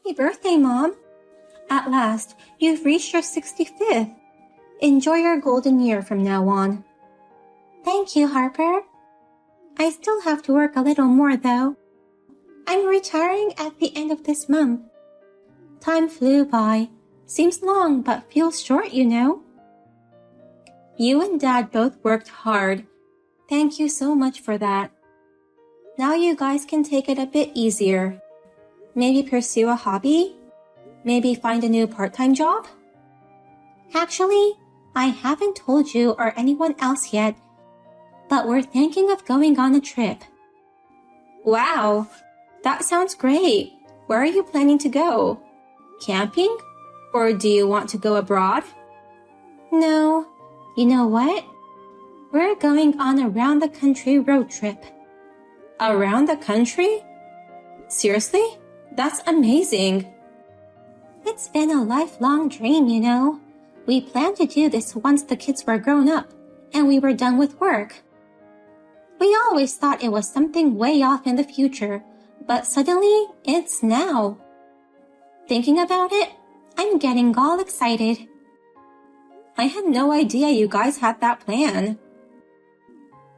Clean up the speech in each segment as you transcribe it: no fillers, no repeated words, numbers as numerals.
Happy birthday, Mom! At last, you've reached your 65th. Enjoy your golden year from now on. Thank you, Harper. I still have to work a little more, though. I'm retiring at the end of this month. Time flew by. Seems long, but feels short, you know. You and Dad both worked hard. Thank you so much for that. Now you guys can take it a bit easier. Maybe pursue a hobby? Maybe find a new part-time job? Actually, I haven't told you or anyone else yet, but we're thinking of going on a trip. Wow, that sounds great. Where are you planning to go? Camping? Or do you want to go abroad? No, you know what? We're going on a round-the-country road trip. Around the country? Seriously? That's amazing. It's been a lifelong dream, you know. We planned to do this once the kids were grown up and we were done with work. We always thought it was something way off in the future, but suddenly it's now. Thinking about it, I'm getting all excited. I had no idea you guys had that plan.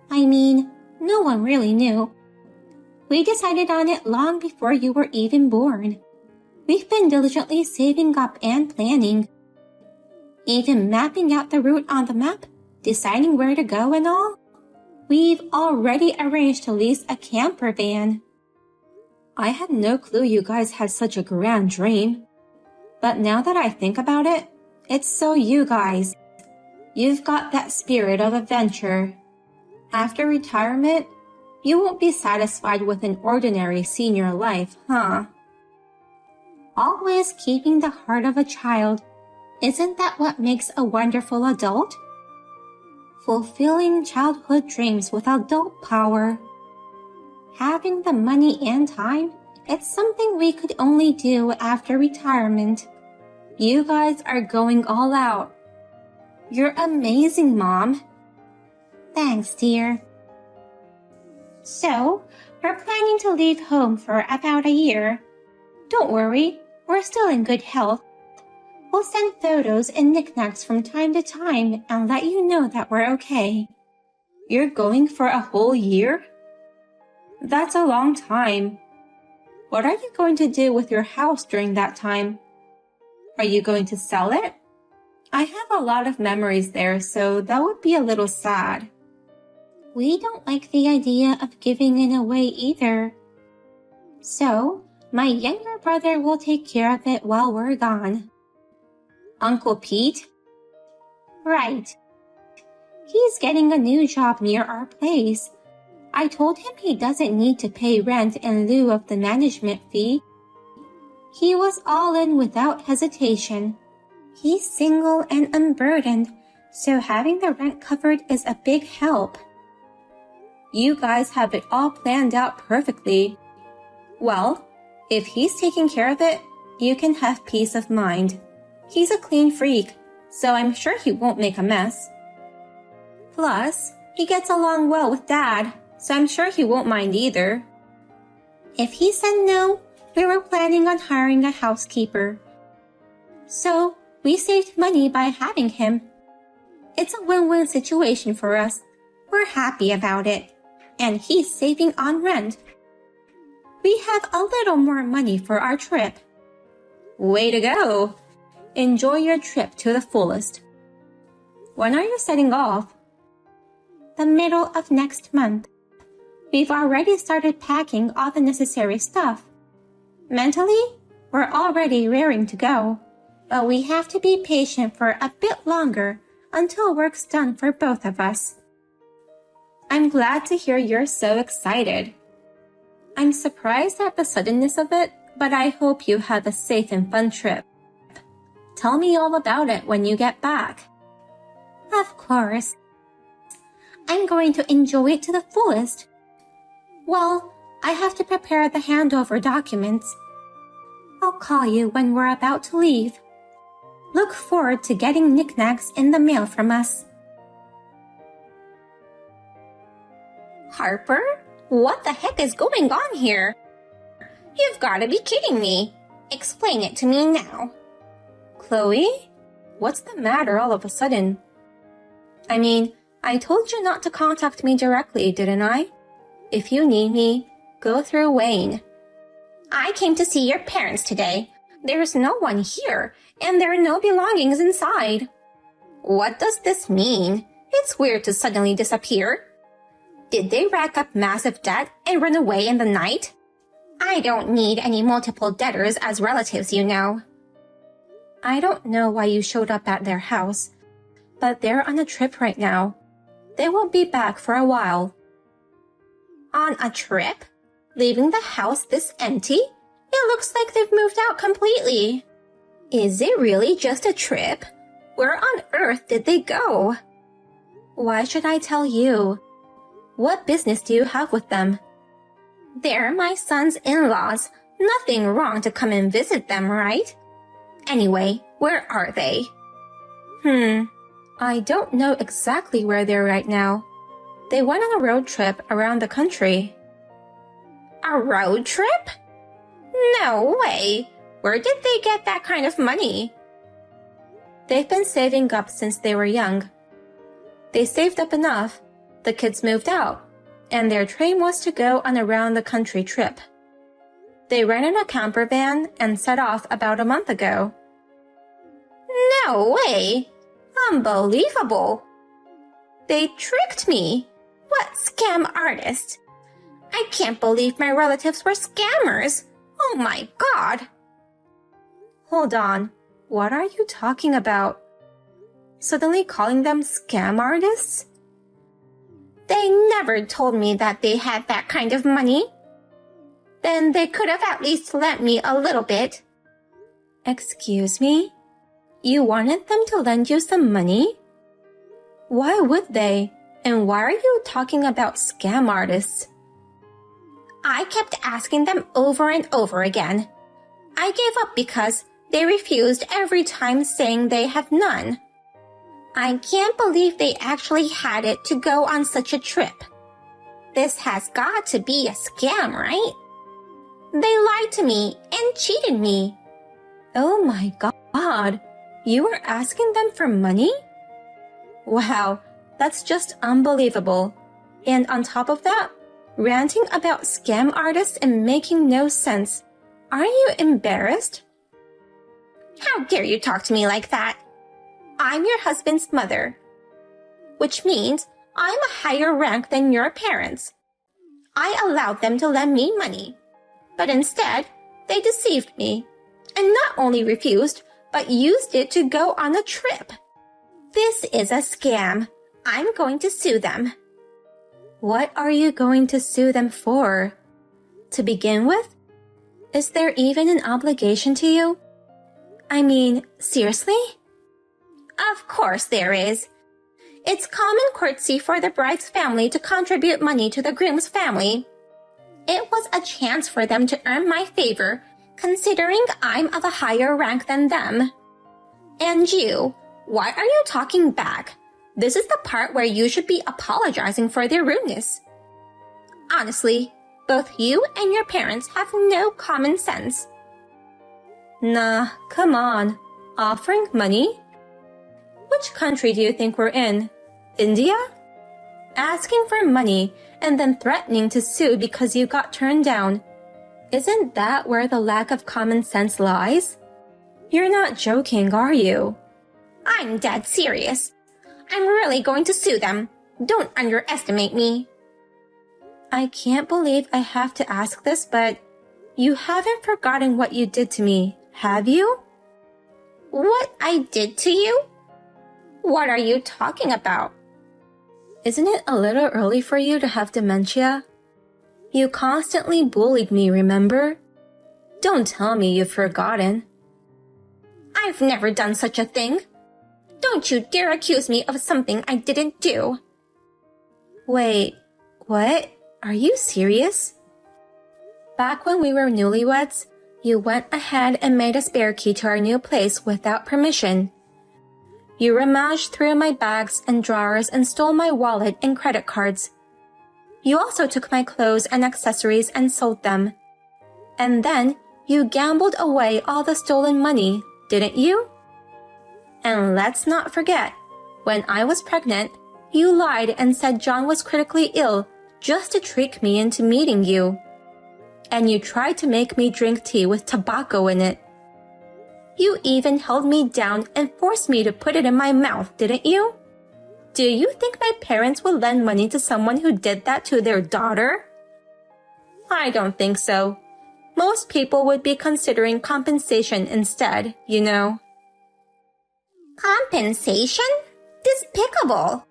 I mean, no one really knew. We decided on it long before you were even born. We've been diligently saving up and planning. Even mapping out the route on the map, deciding where to go and all. We've already arranged to lease a camper van. I had no clue you guys had such a grand dream. But now that I think about it, it's so you guys. You've got that spirit of adventure. After retirement, you won't be satisfied with an ordinary senior life, huh? Always keeping the heart of a child. Isn't that what makes a wonderful adult? Fulfilling childhood dreams with adult power. Having the money and time, it's something we could only do after retirement. You guys are going all out. You're amazing, Mom. Thanks, dear. So, we're planning to leave home for about a year. Don't worry, we're still in good health. We'll send photos and knickknacks from time to time and let you know that we're okay. You're going for a whole year? That's a long time. What are you going to do with your house during that time? Are you going to sell it? I have a lot of memories there, so that would be a little sad. We don't like the idea of giving it away either. So, my younger brother will take care of it while we're gone. Uncle Pete? Right. He's getting a new job near our place. I told him he doesn't need to pay rent in lieu of the management fee. He was all in without hesitation. He's single and unburdened, so having the rent covered is a big help. You guys have it all planned out perfectly. Well, if he's taking care of it, you can have peace of mind. He's a clean freak, so I'm sure he won't make a mess. Plus, he gets along well with Dad, so I'm sure he won't mind either. If he said no, we were planning on hiring a housekeeper. So, we saved money by having him. It's a win-win situation for us. We're happy about it. And he's saving on rent. We have a little more money for our trip. Way to go! Enjoy your trip to the fullest. When are you setting off? The middle of next month. We've already started packing all the necessary stuff. Mentally, we're already raring to go, but we have to be patient for a bit longer until work's done for both of us. I'm glad to hear you're so excited. I'm surprised at the suddenness of it, but I hope you have a safe and fun trip. Tell me all about it when you get back. Of course. I'm going to enjoy it to the fullest. Well, I have to prepare the handover documents. I'll call you when we're about to leave. Look forward to getting knickknacks in the mail from us. Harper, what the heck is going on here? You've got to be kidding me. Explain it to me now. Chloe? What's the matter all of a sudden? I mean, I told you not to contact me directly, didn't I? If you need me, go through Wayne. I came to see your parents today. There's no one here, and there are no belongings inside. What does this mean? It's weird to suddenly disappear. Did they rack up massive debt and run away in the night? I don't need any multiple debtors as relatives, you know. I don't know why you showed up at their house, but they're on a trip right now. They won't be back for a while. On a trip? Leaving the house this empty? It looks like they've moved out completely. Is it really just a trip? Where on earth did they go? Why should I tell you? What business do you have with them? They're my son's in-laws. Nothing wrong to come and visit them, right? Anyway, where are they? I don't know exactly where they're right now. They went on a road trip around the country. A road trip? No way. Where did they get that kind of money? They've been saving up since they were young. They saved up enough. The kids moved out, and their dream was to go on a round-the-country trip. They rented a camper van and set off about a month ago. No way! Unbelievable! They tricked me! What scam artist? I can't believe my relatives were scammers! Oh my god! Hold on. What are you talking about? Suddenly calling them scam artists? They never told me that they had that kind of money. Then they could have at least lent me a little bit. Excuse me? You wanted them to lend you some money? Why would they? And why are you talking about scam artists? I kept asking them over and over again. I gave up because they refused every time, saying they have none. I can't believe they actually had it to go on such a trip. This has got to be a scam, right? They lied to me and cheated me. Oh my god, you were asking them for money? Wow, that's just unbelievable. And on top of that, ranting about scam artists and making no sense. Aren't you embarrassed? How dare you talk to me like that? I'm your husband's mother, which means I'm a higher rank than your parents. I allowed them to lend me money, but instead, they deceived me, and not only refused, but used it to go on a trip. This is a scam. I'm going to sue them. What are you going to sue them for? To begin with? Is there even an obligation to you? I mean, seriously? Of course there is. It's common courtesy for the bride's family to contribute money to the groom's family. It was a chance for them to earn my favor, considering I'm of a higher rank than them. And you, why are you talking back? This is the part where you should be apologizing for their rudeness. Honestly, both you and your parents have no common sense. Nah, come on. Offering money? Which country do you think we're in? India? Asking for money and then threatening to sue because you got turned down. Isn't that where the lack of common sense lies? You're not joking, are you? I'm dead serious. I'm really going to sue them. Don't underestimate me. I can't believe I have to ask this, but you haven't forgotten what you did to me, have you? What I did to you? What are you talking about? Isn't it a little early for you to have dementia? You constantly bullied me, remember? Don't tell me you've forgotten. I've never done such a thing. Don't you dare accuse me of something I didn't do. Wait, what? Are you serious? Back when we were newlyweds, you went ahead and made a spare key to our new place without permission. You rummaged through my bags and drawers and stole my wallet and credit cards. You also took my clothes and accessories and sold them. And then You gambled away all the stolen money, didn't you? And let's not forget, when I was pregnant, you lied and said John was critically ill just to trick me into meeting you. And you tried to make me drink tea with tobacco in it. You even held me down and forced me to put it in my mouth, didn't you? Do you think my parents would lend money to someone who did that to their daughter? I don't think so. Most people would be considering compensation instead, you know. Compensation? Despicable.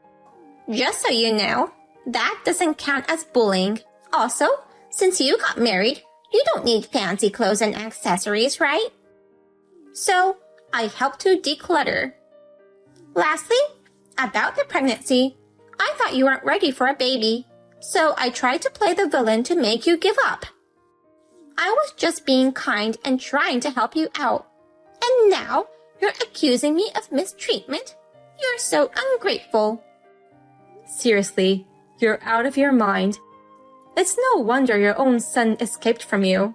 Just so you know, that doesn't count as bullying. Also, since you got married, you don't need fancy clothes and accessories, right? So, I helped to declutter. Lastly, about the pregnancy, I thought you weren't ready for a baby, so I tried to play the villain to make you give up. I was just being kind and trying to help you out. And now, you're accusing me of mistreatment? You're so ungrateful. Seriously, you're out of your mind. It's no wonder your own son escaped from you.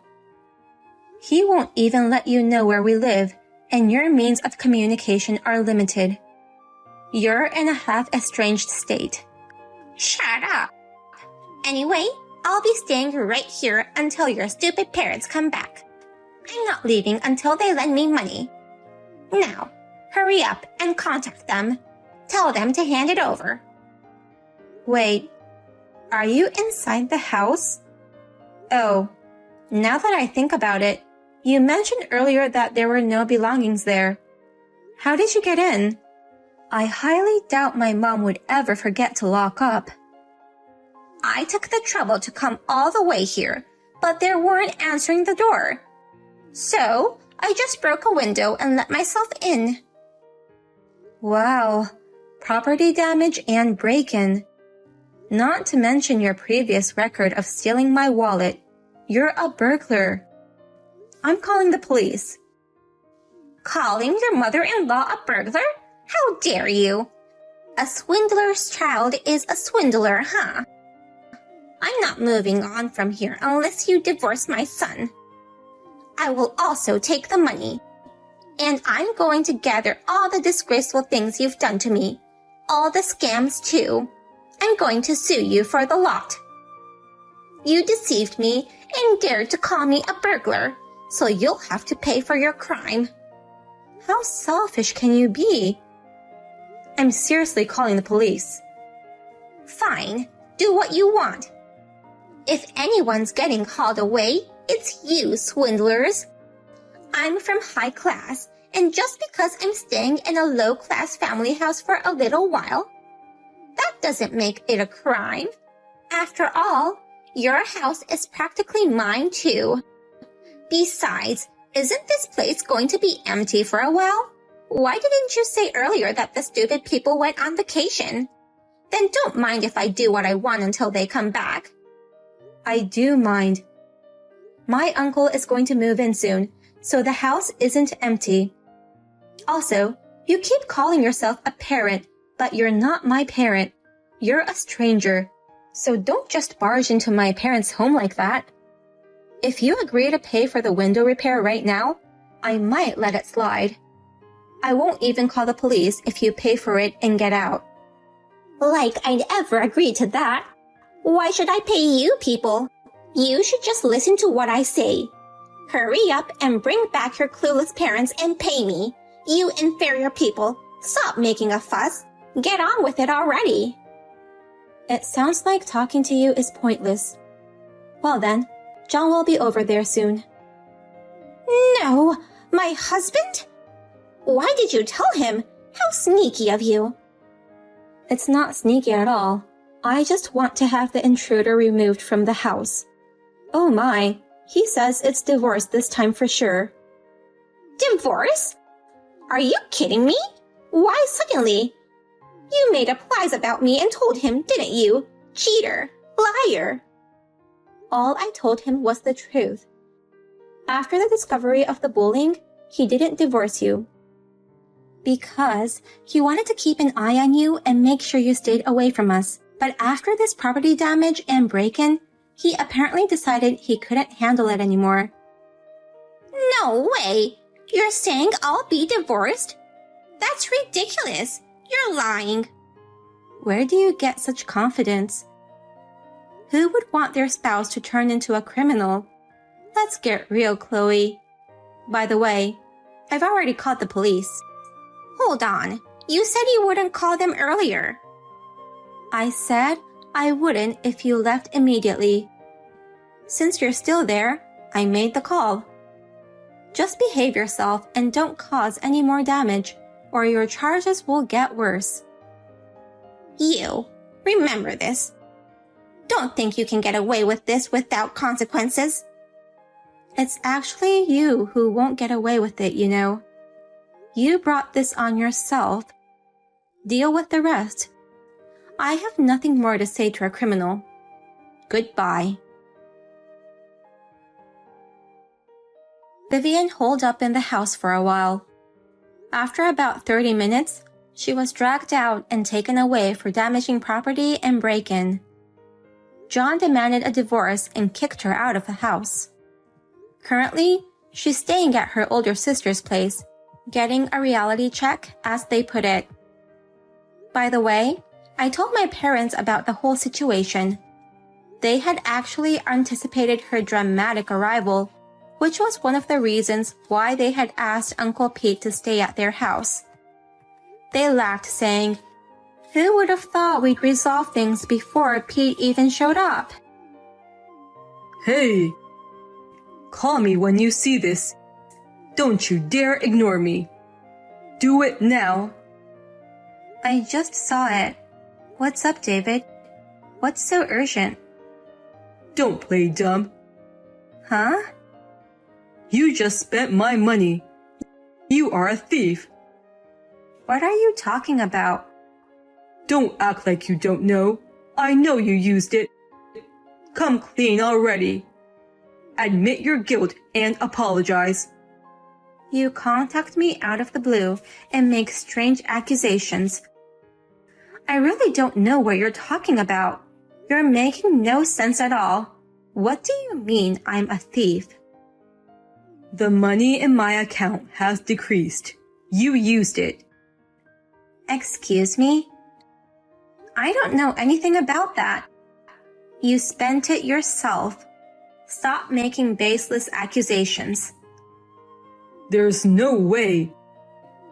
He won't even let you know where we live, and your means of communication are limited. You're in a half-estranged state. Shut up. Anyway, I'll be staying right here until your stupid parents come back. I'm not leaving until they lend me money. Now, hurry up and contact them. Tell them to hand it over. Wait, are you inside the house? Oh, now that I think about it, you mentioned earlier that there were no belongings there. How did you get in? I highly doubt my mom would ever forget to lock up. I took the trouble to come all the way here, but they weren't answering the door. So, I just broke a window and let myself in. Wow, property damage and break-in. Not to mention your previous record of stealing my wallet. You're a burglar. I'm calling the police. Calling your mother-in-law a burglar? How dare you? A swindler's child is a swindler, huh? I'm not moving on from here unless you divorce my son. I will also take the money. And I'm going to gather all the disgraceful things you've done to me. All the scams, too. I'm going to sue you for the lot. You deceived me and dared to call me a burglar, so you'll have to pay for your crime. How selfish can you be? I'm seriously calling the police. Fine, do what you want. If anyone's getting hauled away, it's you, swindlers. I'm from high class, and just because I'm staying in a low-class family house for a little while, that doesn't make it a crime. After all, your house is practically mine too. Besides, isn't this place going to be empty for a while? Why didn't you say earlier that the stupid people went on vacation? Then don't mind if I do what I want until they come back. I do mind. My uncle is going to move in soon, so the house isn't empty. Also, you keep calling yourself a parent, but you're not my parent. You're a stranger. So don't just barge into my parents' home like that. If you agree to pay for the window repair right now, I might let it slide. I won't even call the police if you pay for it and get out. Like I'd ever agree to that. Why should I pay you people? You should just listen to what I say. Hurry up and bring back your clueless parents and pay me. You inferior people, stop making a fuss. Get on with it already. It sounds like talking to you is pointless. Well then, John will be over there soon. No, my husband? Why did you tell him? How sneaky of you. It's not sneaky at all. I just want to have the intruder removed from the house. Oh my, he says it's divorce this time for sure. Divorce? Are you kidding me? Why suddenly? You made up lies about me and told him, didn't you? Cheater, liar. All I told him was the truth. After the discovery of the bullying, he didn't divorce you. Because he wanted to keep an eye on you and make sure you stayed away from us. But after this property damage and break-in, he apparently decided he couldn't handle it anymore. No way! You're saying I'll be divorced? That's ridiculous. You're lying. Where do you get such confidence? Who would want their spouse to turn into a criminal? Let's get real, Chloe. By the way, I've already called the police. Hold on. You said you wouldn't call them earlier. I said I wouldn't if you left immediately. Since you're still there, I made the call. Just behave yourself and don't cause any more damage, or your charges will get worse. You, remember this. Don't think you can get away with this without consequences. It's actually you who won't get away with it, you know. You brought this on yourself. Deal with the rest. I have nothing more to say to a criminal. Goodbye. Vivian holed up in the house for a while. After about 30 minutes, she was dragged out and taken away for damaging property and break-in. John demanded a divorce and kicked her out of the house. Currently, she's staying at her older sister's place, getting a reality check, as they put it. By the way, I told my parents about the whole situation. They had actually anticipated her dramatic arrival, which was one of the reasons why they had asked Uncle Pete to stay at their house. They laughed, saying, "Who would have thought we'd resolve things before Pete even showed up?" Hey! Call me when you see this. Don't you dare ignore me. Do it now. I just saw it. What's up, David? What's so urgent? Don't play dumb. Huh? You just spent my money. You are a thief. What are you talking about? Don't act like you don't know. I know you used it. Come clean already. Admit your guilt and apologize. You contact me out of the blue and make strange accusations. I really don't know what you're talking about. You're making no sense at all. What do you mean I'm a thief? The money in my account has decreased. You used it. Excuse me? I don't know anything about that. You spent it yourself. Stop making baseless accusations. There's no way.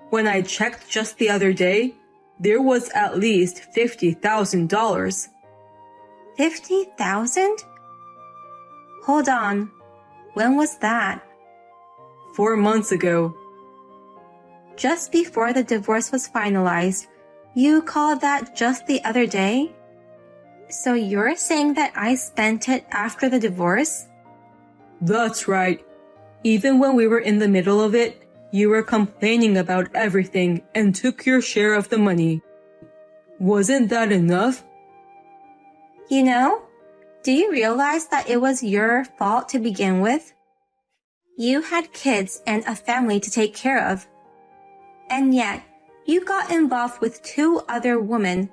When I checked just the other day, there was at least $50,000. 50,000? Hold on. When was that? 4 months ago. Just before the divorce was finalized. You called that just the other day? So you're saying that I spent it after the divorce? That's right. Even when we were in the middle of it, you were complaining about everything and took your share of the money. Wasn't that enough? You know, do you realize that it was your fault to begin with? You had kids and a family to take care of. And yet, you got involved with 2 other women.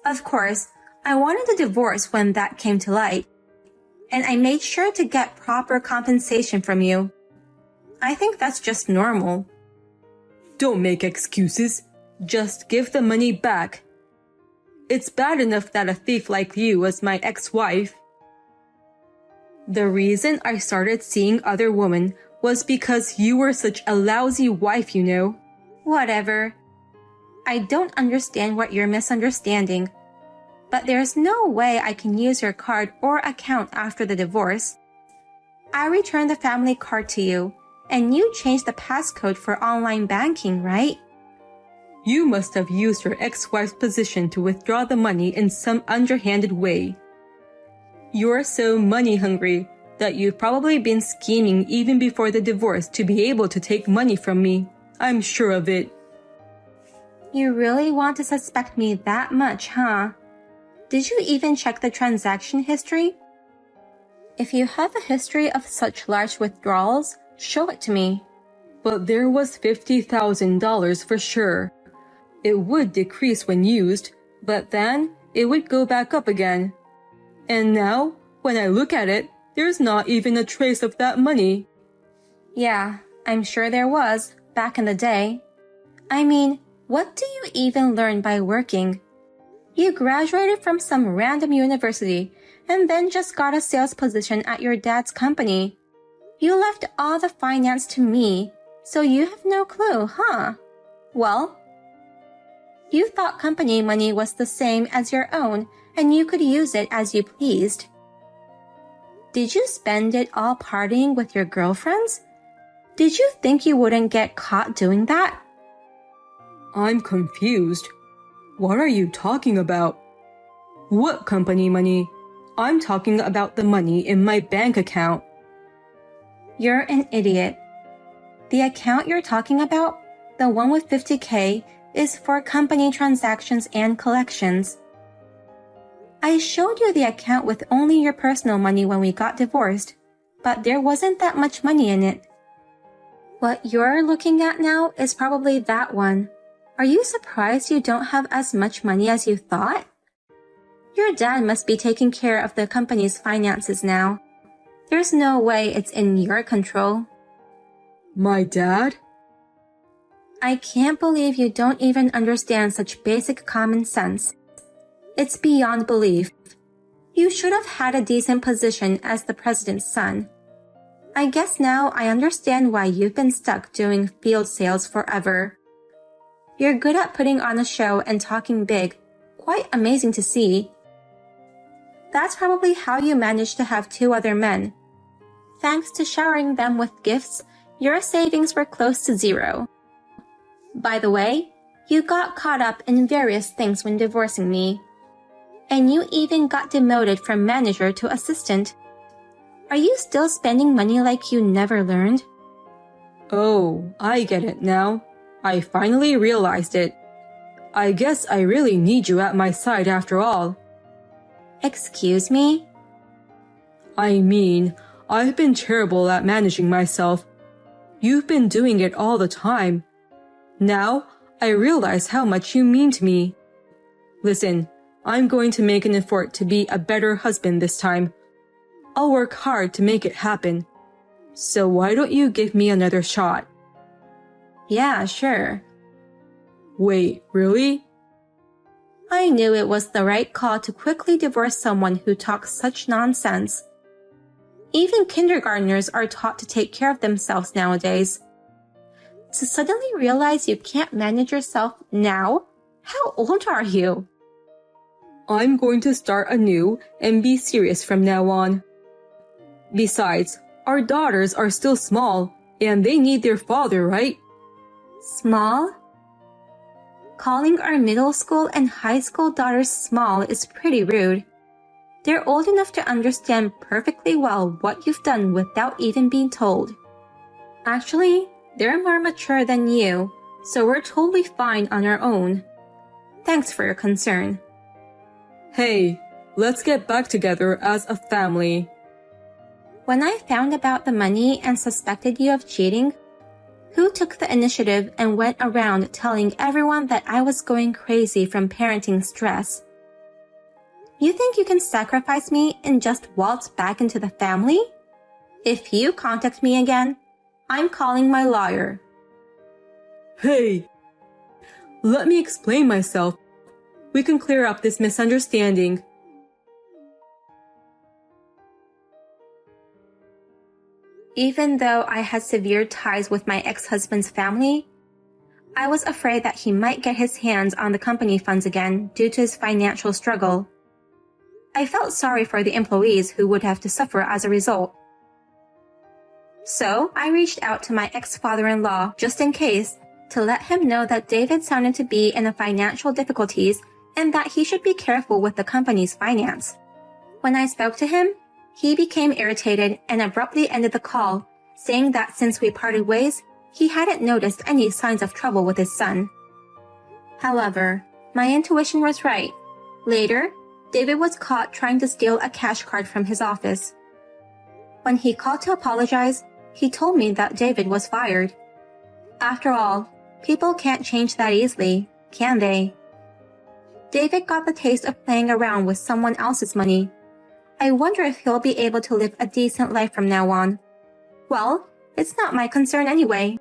Of course, I wanted a divorce when that came to light. And I made sure to get proper compensation from you. I think that's just normal. Don't make excuses. Just give the money back. It's bad enough that a thief like you was my ex-wife. The reason I started seeing other women was because you were such a lousy wife, you know. Whatever. I don't understand what you're misunderstanding. But there's no way I can use your card or account after the divorce. I returned the family card to you, and you changed the passcode for online banking, right? You must have used your ex-wife's position to withdraw the money in some underhanded way. You're so money hungry that you've probably been scheming even before the divorce to be able to take money from me. I'm sure of it. You really want to suspect me that much, huh? Did you even check the transaction history? If you have a history of such large withdrawals, show it to me. But there was $50,000 for sure. It would decrease when used, but then it would go back up again. And now, when I look at it, there's not even a trace of that money. Yeah, I'm sure there was, back in the day. I mean, what do you even learn by working? You graduated from some random university and then just got a sales position at your dad's company. You left all the finance to me, so you have no clue, huh? Well, you thought company money was the same as your own and you could use it as you pleased. Did you spend it all partying with your girlfriends? Did you think you wouldn't get caught doing that? I'm confused. What are you talking about? What company money? I'm talking about the money in my bank account. You're an idiot. The account you're talking about, the one with $50K, is for company transactions and collections. I showed you the account with only your personal money when we got divorced, but there wasn't that much money in it. What you're looking at now is probably that one. Are you surprised you don't have as much money as you thought? Your dad must be taking care of the company's finances now. There's no way it's in your control. My dad? I can't believe you don't even understand such basic common sense. It's beyond belief. You should have had a decent position as the president's son. I guess now I understand why you've been stuck doing field sales forever. You're good at putting on a show and talking big. Quite amazing to see. That's probably how you managed to have 2 other men. Thanks to showering them with gifts, your savings were close to zero. By the way, you got caught up in various things when divorcing me. And you even got demoted from manager to assistant. Are you still spending money like you never learned? Oh, I get it now. I finally realized it. I guess I really need you at my side after all. Excuse me? I mean, I've been terrible at managing myself. You've been doing it all the time. Now, I realize how much you mean to me. Listen, I'm going to make an effort to be a better husband this time. I'll work hard to make it happen. So why don't you give me another shot? Yeah, sure. Wait, really? I knew it was the right call to quickly divorce someone who talks such nonsense. Even kindergartners are taught to take care of themselves nowadays. To suddenly realize you can't manage yourself now? How old are you? I'm going to start anew and be serious from now on. Besides, our daughters are still small, and they need their father, right? Small? Calling our middle school and high school daughters small is pretty rude. They're old enough to understand perfectly well what you've done without even being told. Actually, they're more mature than you, so we're totally fine on our own. Thanks for your concern. Hey, let's get back together as a family. When I found about the money and suspected you of cheating, who took the initiative and went around telling everyone that I was going crazy from parenting stress? You think you can sacrifice me and just waltz back into the family? If you contact me again, I'm calling my lawyer. Hey, let me explain myself. We can clear up this misunderstanding. Even though I had severe ties with my ex-husband's family, I was afraid that he might get his hands on the company funds again due to his financial struggle. I felt sorry for the employees who would have to suffer as a result. So I reached out to my ex-father-in-law just in case to let him know that David sounded to be in financial difficulties and that he should be careful with the company's finance. When I spoke to him, he became irritated and abruptly ended the call, saying that since we parted ways, he hadn't noticed any signs of trouble with his son. However, my intuition was right. Later, David was caught trying to steal a cash card from his office. When he called to apologize, he told me that David was fired. After all, people can't change that easily, can they? David got the taste of playing around with someone else's money. I wonder if he'll be able to live a decent life from now on. Well, It's not my concern anyway.